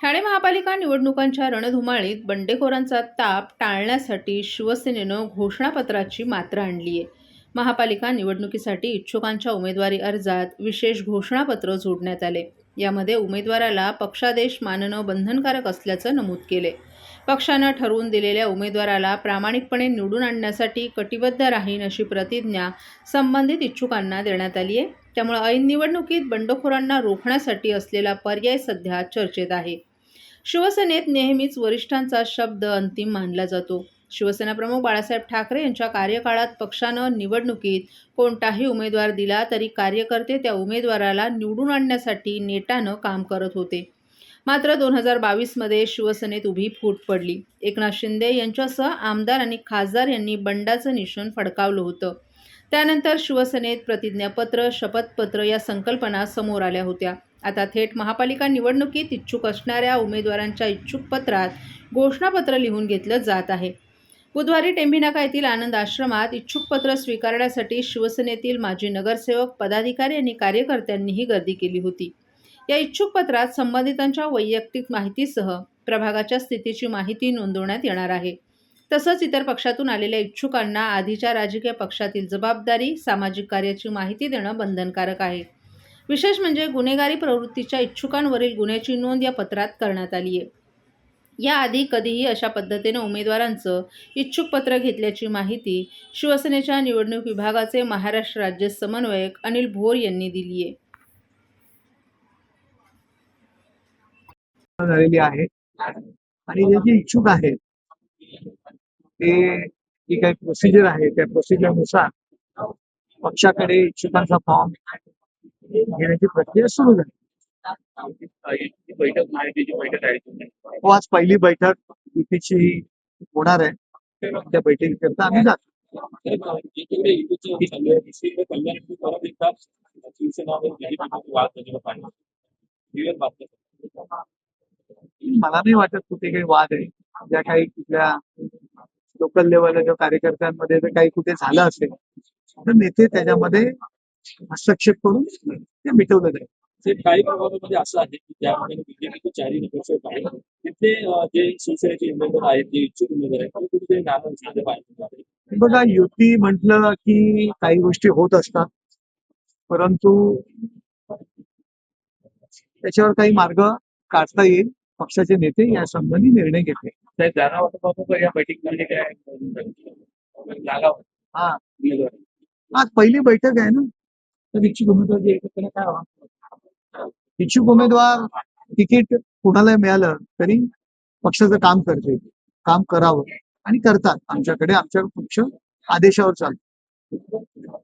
ठाणे महापालिका निवडणुकांच्या रणधुमाळीत बंडखोरांचा ताप टाळण्यासाठी शिवसेनेनं घोषणापत्राची मात्रा आणली आहे. महापालिका निवडणुकीसाठी इच्छुकांच्या उमेदवारी अर्जात विशेष घोषणापत्र जोडण्यात आले. यामध्ये उमेदवाराला पक्षादेश मानणं बंधनकारक असल्याचं नमूद केले. पक्षानं ठरवून दिलेल्या उमेदवाराला प्रामाणिकपणे निवडून आणण्यासाठी कटिबद्ध राहीन अशी प्रतिज्ञा संबंधित इच्छुकांना देण्यात आली आहे. त्यामुळे ऐन निवडणुकीत बंडखोरांना रोखण्यासाठी असलेला पर्याय सध्या चर्चेत आहे. शिवसेनेत नेहमीच वरिष्ठांचा शब्द अंतिम मानला जातो. शिवसेना प्रमुख बाळासाहेब ठाकरे यांच्या कार्यकाळात पक्षानं निवडणुकीत कोणताही उमेदवार दिला तरी कार्यकर्ते त्या उमेदवाराला निवडून आणण्यासाठी नेटानं काम करत होते. मात्र 2022मध्ये शिवसेनेत उभी फूट पडली. एकनाथ शिंदे यांच्यासह आमदार आणि खासदार यांनी बंडाचं निशाण फडकावलं होतं. त्यानंतर शिवसेनेत प्रतिज्ञापत्र, शपथपत्र या संकल्पना समोर आल्या होत्या. आता थेट महापालिका निवडणुकीत इच्छुक असणाऱ्या उमेदवारांच्या इच्छुक पत्रात घोषणापत्र लिहून घेतलं जात आहे. बुधवारी टेंभीनाका येथील आनंद आश्रमात इच्छुक पत्र स्वीकारण्यासाठी शिवसेनेतील माजी नगरसेवक, पदाधिकारी आणि कार्यकर्त्यांनीही गर्दी केली होती. या इच्छुक पत्रात संबंधितांच्या वैयक्तिक माहितीसह प्रभागाच्या स्थितीची माहिती नोंदवण्यात येणार आहे. तसंच इतर पक्षातून आलेल्या इच्छुकांना आधीच्या राजकीय पक्षातील जबाबदारी, सामाजिक कार्याची माहिती देणं बंधनकारक आहे. विशेष म्हणजे गुन्हेगारी प्रवृत्तीच्या इच्छुकांवरील गुन्ह्याची नोंद या पत्रात करण्यात आली आहे. याआधी कधीही अशा पद्धतीने उमेदवारांचं इच्छुक पत्र घेतल्याची माहिती शिवसेनेच्या निवडणूक विभागाचे महाराष्ट्र राज्य समन्वयक अनिल भोर यांनी दिली आहे. झालेली आहे आणि जे जे इच्छुक आहेत ते जी काही प्रोसिजर आहे त्या प्रोसिजरनुसार पक्षाकडे इच्छुकांचा फॉर्म घेण्याची प्रक्रिया सुरू झाली. बैठक माहितीची बैठक आहे. हो, आज पहिली बैठक युतीची होणार आहे. त्या बैठकीकरता आम्ही जातो. एकीकडे युतीची चालू आहे, दुसरीकडे कल्याण परत एकदा शिवसेना वाद झालेला पाहिजे. मला नाही वाटत कुठे काही वाद आहे. ज्या काही कुठल्या लोकल लेवलच्या कार्यकर्त्यांमध्ये जर काही कुठे झालं असेल तर नेते त्याच्यामध्ये हस्तक्षेप करून ते मिटवलं जाईल. काही प्रभागामध्ये असं आहे की त्यामध्ये बीजेपीचे चारही नगरसेवक आहेत, तिथले जे शिवसेनेचे उमेदवार आहेत, जे इच्छुक उमेदवार आहेत, ते कुठे नावं झाले पाहिजे. बघा, युती म्हटलं की काही गोष्टी होत असतात, परंतु त्याच्यावर काही मार्ग काढता येईल. पक्षाचे नेते या संबंधी निर्णय घेतले. जागा वाटप या बैठकीमध्ये काय जागा हा, उमेदवार आज पहिली बैठक आहे ना, तर इच्छुक उमेदवार जे एकत्र काय व्हा, इच्छुक उमेदवार तिकीट कुणाला मिळालं तरी पक्षाचं काम करते, काम करावं आणि करतात. आमच्या पक्ष आदेशावर चालतो.